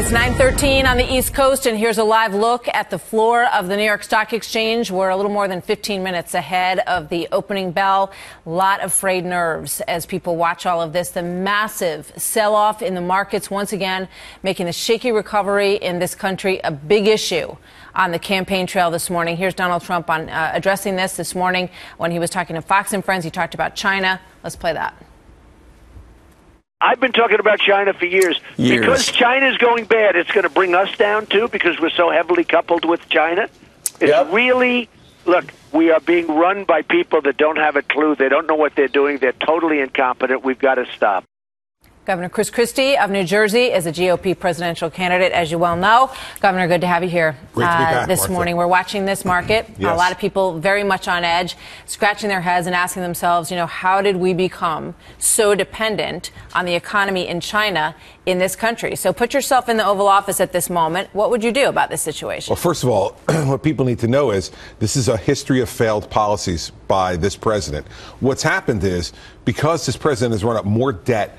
It's 9:13 on the East Coast, and here's a live look at the floor of the New York Stock Exchange. We're a little more than 15 minutes ahead of the opening bell. A lot of frayed nerves as people watch all of this. The massive sell-off in the markets, once again, making the shaky recovery in this country a big issue on the campaign trail this morning. Here's Donald Trump on addressing this morning when he was talking to Fox and Friends. He talked about China. Let's play that. I've been talking about China for years. Because China's going bad, it's going to bring us down, too, because we're so heavily coupled with China. It's really, look, we are being run by people that don't have a clue. They don't know what they're doing. They're totally incompetent. We've got to stop. Governor Christie of New Jersey is a GOP presidential candidate, as you well know. Governor, good to have you here Great to be back, this Martha. morning. We're watching this market. Yes. A lot of people very much on edge, scratching their heads and asking themselves, how did we become so dependent on the economy in China in this country? So put yourself in the Oval Office at this moment. What would you do about this situation? Well, first of all, what people need to know is this is a history of failed policies by this president. What's happened is because this president has run up more debt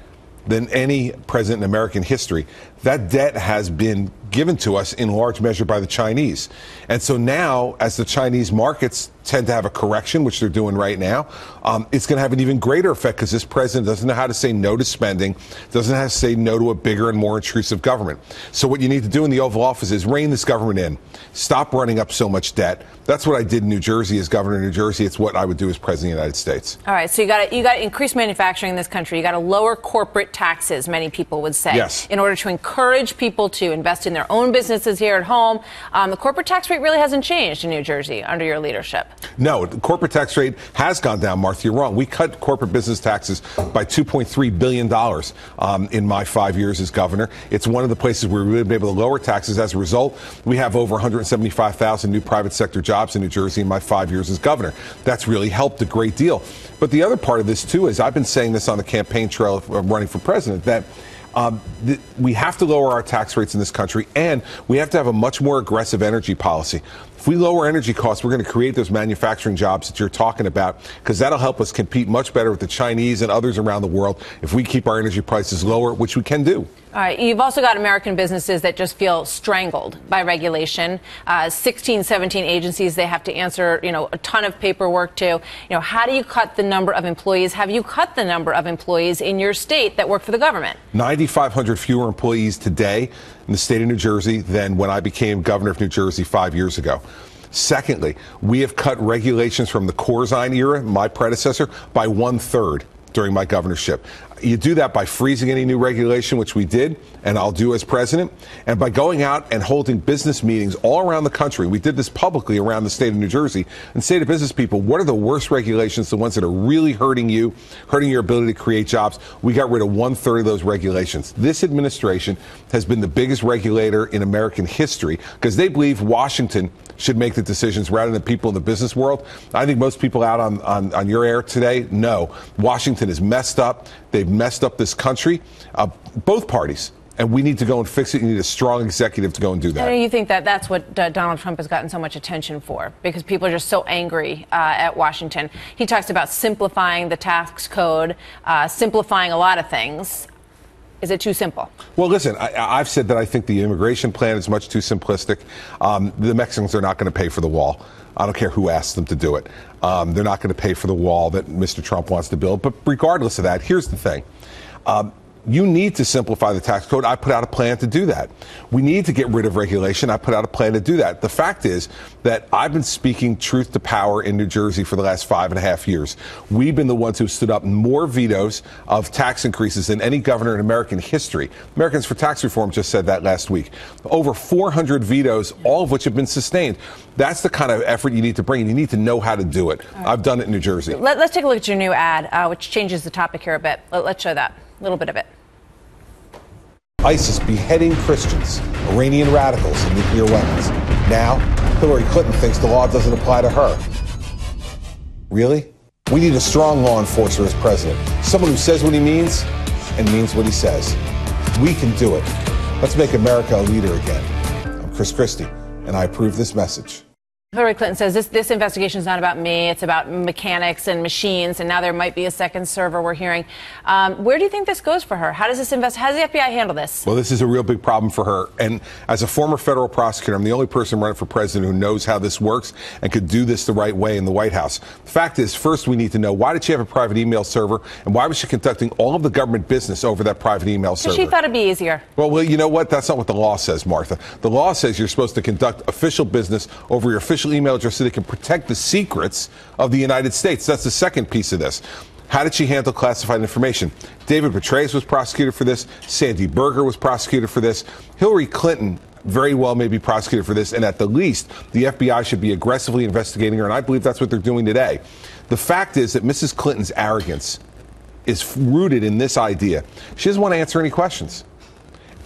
than any president in American history, that debt has been given to us in large measure by the Chinese. And so now, as the Chinese markets tend to have a correction, which they're doing right now, it's going to have an even greater effect because this president doesn't know how to say no to spending, doesn't know how to say no to a bigger and more intrusive government. So what you need to do in the Oval Office is rein this government in, stop running up so much debt. That's what I did in New Jersey as governor of New Jersey. It's what I would do as president of the United States. All right, so you got to increase manufacturing in this country. You got to lower corporate taxes, many people would say, yes, in order to encourage people to invest in their own businesses here at home. The corporate tax rate really hasn't changed in New Jersey under your leadership. No, the corporate tax rate has gone down, Martha. You're wrong. We cut corporate business taxes by $2.3 billion in my 5 years as governor. It's one of the places where we've been able to lower taxes. As a result, we have over 175,000 new private sector jobs in New Jersey in my 5 years as governor. That's really helped a great deal. But the other part of this, too, is I've been saying this on the campaign trail of running for president, that we have to lower our tax rates in this country, and we have to have a much more aggressive energy policy. If we lower energy costs, we're going to create those manufacturing jobs that you're talking about, because that'll help us compete much better with the Chinese and others around the world if we keep our energy prices lower, which we can do. All right. You've also got American businesses that just feel strangled by regulation. 16, 17 agencies they have to answer, a ton of paperwork to. How do you cut the number of employees? Have you cut the number of employees in your state that work for the government? 9,500 fewer employees today in the state of New Jersey than when I became governor of New Jersey 5 years ago. Secondly, we have cut regulations from the Corzine era, my predecessor, by 1/3 during my governorship. You do that by freezing any new regulation, which we did, and I'll do as president, and by going out and holding business meetings all around the country. We did this publicly around the state of New Jersey and say to business people, what are the worst regulations, the ones that are really hurting you, hurting your ability to create jobs? We got rid of 1/3 of those regulations. This administration has been the biggest regulator in American history because they believe Washington should make the decisions rather than people in the business world. I think most people out on your air today know Washington is messed up. They've messed up this country, both parties, and we need to go and fix it. You need a strong executive to go and do that. You think that that's what Donald Trump has gotten so much attention for, because people are just so angry at Washington. He talks about simplifying the tax code, simplifying a lot of things. Is it too simple? Well, listen, I've said that I think the immigration plan is much too simplistic. The Mexicans are not going to pay for the wall. I don't care who asks them to do it. They're not going to pay for the wall that Mr. Trump wants to build. But regardless of that, here's the thing. You need to simplify the tax code. I put out a plan to do that. We need to get rid of regulation. I put out a plan to do that. The fact is that I've been speaking truth to power in New Jersey for the last 5.5 years. We've been the ones who stood up more vetoes of tax increases than any governor in American history. Americans for Tax Reform just said that last week. Over 400 vetoes, all of which have been sustained. That's the kind of effort you need to bring, and you need to know how to do it. Right. I've done it in New Jersey. Let's take a look at your new ad, which changes the topic here a bit. Let's show that, a little bit of it. ISIS beheading Christians, Iranian radicals, and nuclear weapons. Now, Hillary Clinton thinks the law doesn't apply to her. Really? We need a strong law enforcer as president. Someone who says what he means and means what he says. We can do it. Let's make America a leader again. I'm Christie, and I approve this message. Hillary Clinton says this investigation is not about me. It's about mechanics and machines, and now there might be a second server we're hearing. Where do you think this goes for her? How does this how does the FBI handle this? Well, this is a real big problem for her. And as a former federal prosecutor, I'm the only person running for president who knows how this works and could do this the right way in the White House. The fact is, first we need to know, why did she have a private email server, and why was she conducting all of the government business over that private email server? She thought it'd be easier. Well, you know what? That's not what the law says, Martha. The law says you're supposed to conduct official business over your official email address so they can protect the secrets of the United States. That's the second piece of this. How did she handle classified information? David Petraeus was prosecuted for this. Sandy Berger was prosecuted for this. Hillary Clinton very well may be prosecuted for this, and at the least, the FBI should be aggressively investigating her, and I believe that's what they're doing today. The fact is that Mrs. Clinton's arrogance is rooted in this idea. She doesn't want to answer any questions.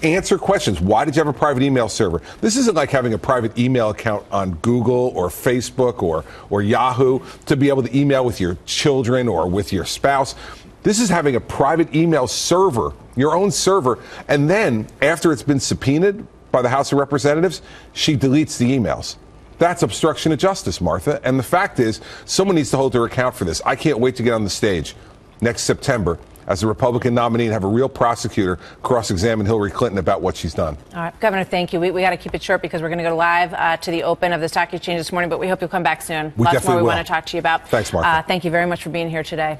Answer questions. Why did you have a private email server? This isn't like having a private email account on Google or Facebook or Yahoo to be able to email with your children or with your spouse. This is having a private email server, your own server, and then after it's been subpoenaed by the House of Representatives, she deletes the emails. That's obstruction of justice, Martha. And the fact is, someone needs to hold her account for this. I can't wait to get on the stage next September as a Republican nominee and have a real prosecutor cross-examine Hillary Clinton about what she's done. All right, Governor, thank you. We got to keep it short because we're going to go live to the open of the stock exchange this morning, but we hope you'll come back soon. We Lots more we will. want to talk to you about. Thanks, Martha. Thank you very much for being here today.